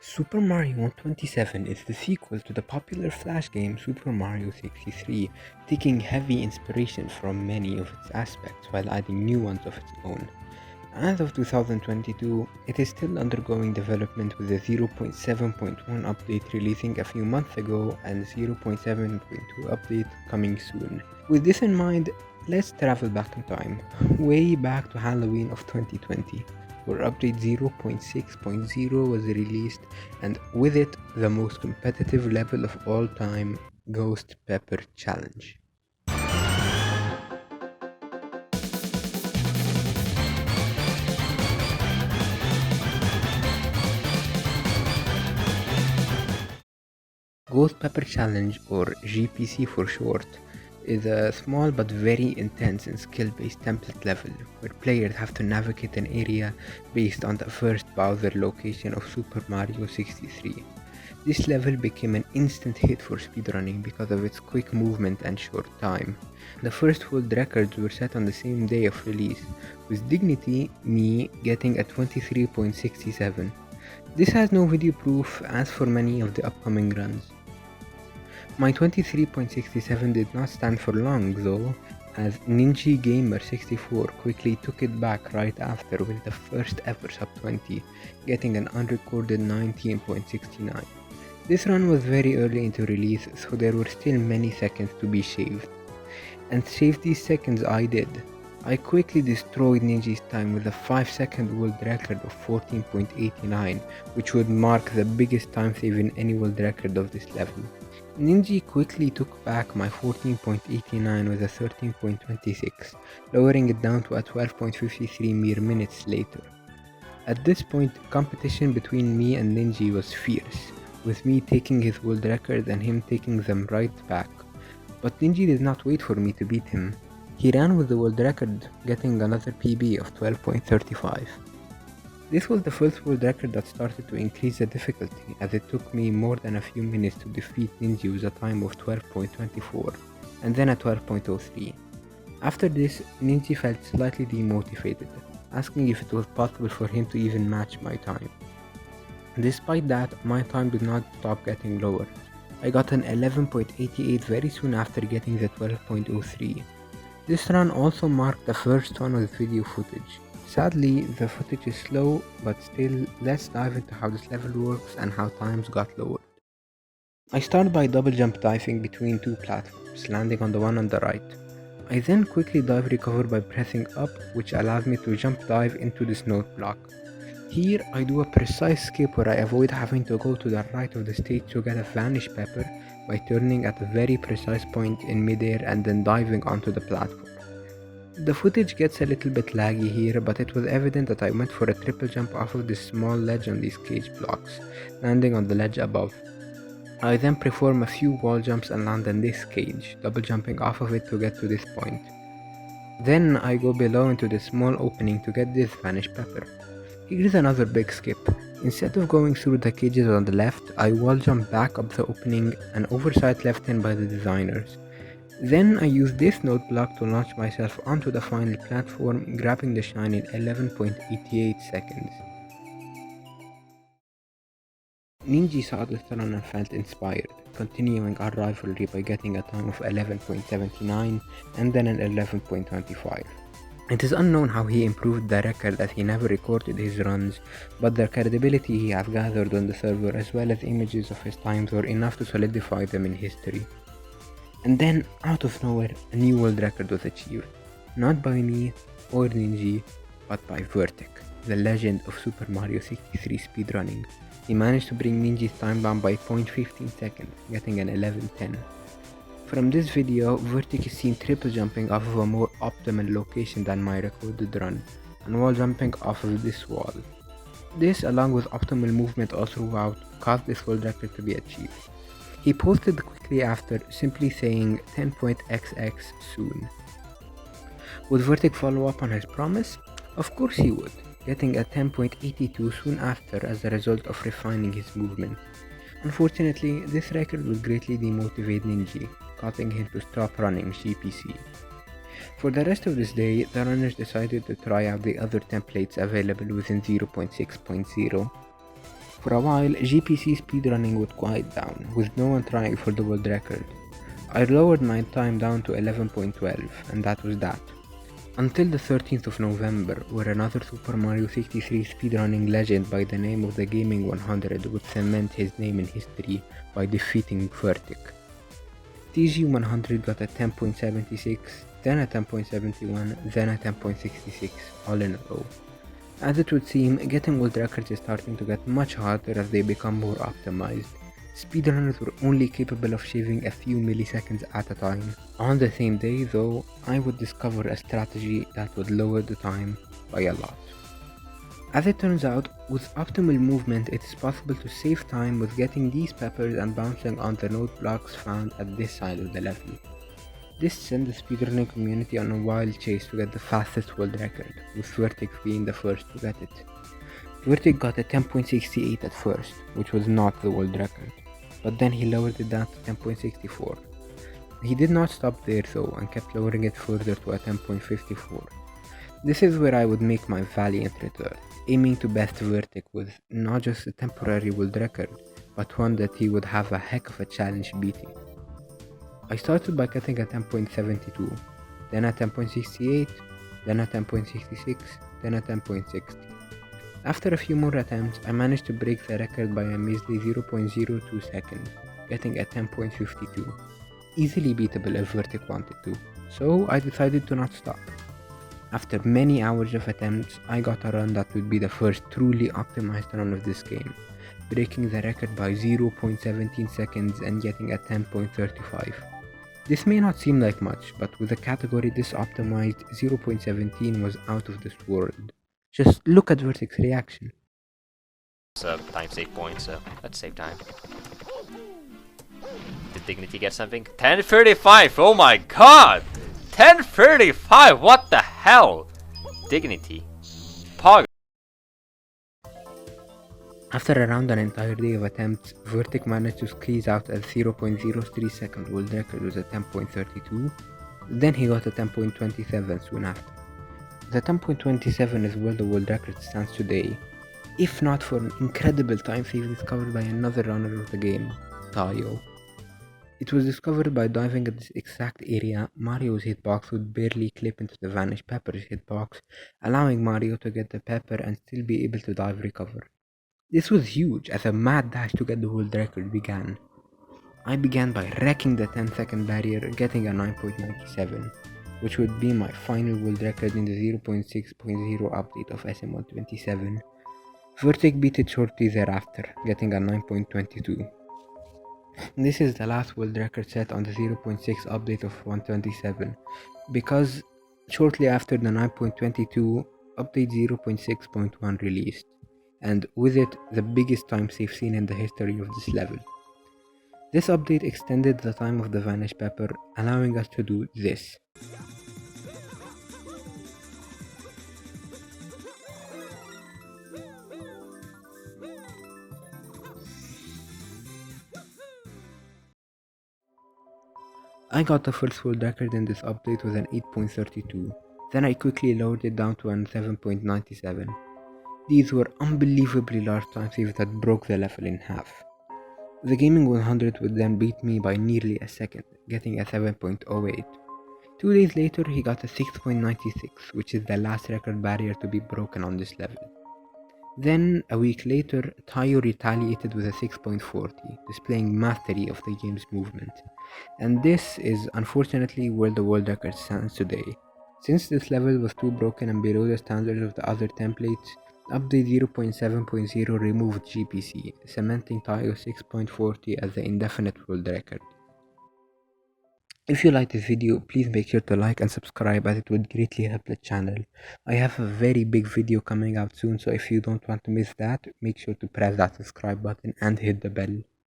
Super Mario 127 is the sequel to the popular Flash game Super Mario 63, taking heavy inspiration from many of its aspects while adding new ones of its own. As of 2022, it is still undergoing development with a 0.7.1 update releasing a few months ago and 0.7.2 update coming soon. With this in mind, let's travel back in time, way back to Halloween of 2020, where update 0.6.0 was released, and with it, the most competitive level of all time, Ghost Pepper Challenge. Ghost Pepper Challenge, or GPC for short, is a small but very intense and skill-based template level where players have to navigate an area based on the first Bowser location of Super Mario 63. This level became an instant hit for speedrunning because of its quick movement and short time. The first world records were set on the same day of release, with Dignity Me getting a 23.67. This has no video proof as for many of the upcoming runs. My 23.67 did not stand for long though, as Ninja Gamer 64 quickly took it back right after with the first ever sub 20, getting an unrecorded 19.69. This run was very early into release, so there were still many seconds to be shaved. And save these seconds I did. I quickly destroyed Ninja's time with a 5-second world record of 14.89, which would mark the biggest time save in any world record of this level. Ninja quickly took back my 14.89 with a 13.26, lowering it down to a 12.53 mere minutes later. At this point, competition between me and Ninja was fierce, with me taking his world record and him taking them right back. But Ninja did not wait for me to beat him. He ran with the world record, getting another PB of 12.35. This was the first world record that started to increase the difficulty, as it took me more than a few minutes to defeat Ninja with a time of 12.24, and then a 12.03. After this, Ninja felt slightly demotivated, asking if it was possible for him to even match my time. Despite that, my time did not stop getting lower. I got an 11.88 very soon after getting the 12.03. This run also marked the first one with video footage. Sadly, the footage is slow, but still, let's dive into how this level works and how times got lowered. I start by double jump diving between two platforms, landing on the one on the right. I then quickly dive recover by pressing up, which allows me to jump dive into this note block. Here, I do a precise skip where I avoid having to go to the right of the stage to get a vanish pepper by turning at a very precise point in midair and then diving onto the platform. The footage gets a little bit laggy here, but it was evident that I went for a triple jump off of this small ledge on these cage blocks, landing on the ledge above. I then perform a few wall jumps and land on this cage, double jumping off of it to get to this point. Then I go below into this small opening to get this vanish pepper. Here is another big skip. Instead of going through the cages on the left, I wall jump back up the opening, an oversight left in by the designers. Then I use this note block to launch myself onto the final platform, grabbing the shine in 11.88 seconds. Ninja saw this run and felt inspired, continuing our rivalry by getting a time of 11.79 and then an 11.25. It is unknown how he improved the record as he never recorded his runs, but the credibility he has gathered on the server as well as images of his times were enough to solidify them in history. And then, out of nowhere, a new world record was achieved. Not by me or Ninja, but by Vertic, the legend of Super Mario 63 speedrunning. He managed to bring Ninja's time down by 0.15 seconds, getting an 11.10. From this video, Vertic is seen triple jumping off of a more optimal location than my recorded run, and wall jumping off of this wall. This, along with optimal movement all throughout, caused this world record to be achieved. He posted quickly after, simply saying 10.xx soon. Would Vertic follow up on his promise? Of course he would, getting a 10.82 soon after as a result of refining his movement. Unfortunately, this record would greatly demotivate Ninja, causing him to stop running GPC. For the rest of this day, the runners decided to try out the other templates available within 0.6.0. For a while, GPC speedrunning would quiet down, with no one trying for the world record. I lowered my time down to 11.12, and that was that. Until the 13th of November, where another Super Mario 63 speedrunning legend by the name of the Gaming 100 would cement his name in history by defeating Vertic. TG100 got a 10.76, then a 10.71, then a 10.66, all in a row. As it would seem, getting world records is starting to get much harder as they become more optimized. Speedrunners were only capable of shaving a few milliseconds at a time. On the same day though, I would discover a strategy that would lower the time by a lot. As it turns out, with optimal movement it is possible to save time with getting these peppers and bouncing on the node blocks found at this side of the level. This sent the speedrunning community on a wild chase to get the fastest world record, with Vertic being the first to get it. Vertic got a 10.68 at first, which was not the world record, but then he lowered it down to 10.64. He did not stop there though and kept lowering it further to a 10.54. This is where I would make my valiant return, aiming to best Vertic with not just a temporary world record, but one that he would have a heck of a challenge beating. I started by getting a 10.72, then a 10.68, then a 10.66, then a 10.60. After a few more attempts, I managed to break the record by a measly 0.02 seconds, getting a 10.52. Easily beatable if Vertic wanted to, so I decided to not stop. After many hours of attempts, I got a run that would be the first truly optimized run of this game, breaking the record by 0.17 seconds and getting a 10.35. This may not seem like much, but with a category this optimized, 0.17 was out of this world. Just look at Vertic's reaction. Time save points, so let's save time. Did Dignity get something? 10:35! Oh my god! 10:35! What the hell? Dignity. Pog. After around an entire day of attempts, Vertic managed to squeeze out a 0.03 second world record with a 10.32. Then he got a 10.27 soon after. The 10.27 is where the world record stands today, if not for an incredible time save discovered by another runner of the game, Tayo. It was discovered by diving at this exact area. Mario's hitbox would barely clip into the vanished Pepper's hitbox, allowing Mario to get the Pepper and still be able to dive recover. This was huge as a mad dash to get the world record began. I began by wrecking the 10-second barrier, getting a 9.97, which would be my final world record in the 0.6.0 update of SM127. Vertic beat it shortly thereafter, getting a 9.22. This is the last world record set on the 0.6 update of 127, because shortly after the 9.22, update 0.6.1 released, and with it the biggest time save seen in the history of this level. This update extended the time of the vanished Pepper, allowing us to do this. I got the first world record in this update with an 8.32, then I quickly lowered it down to an 7.97. These were unbelievably large time saves that broke the level in half. The Gaming 100 would then beat me by nearly a second, getting a 7.08. 2 days later he got a 6.96, which is the last record barrier to be broken on this level. Then, a week later, Tayo retaliated with a 6.40, displaying mastery of the game's movement. And this is unfortunately where the world record stands today. Since this level was too broken and below the standards of the other templates, update 0.7.0 removed GPC, cementing Tayo 6.40 as the indefinite world record. If you like this video, please make sure to like and subscribe as it would greatly help the channel. I have a very big video coming out soon, so if you don't want to miss that, make sure to press that subscribe button and hit the bell.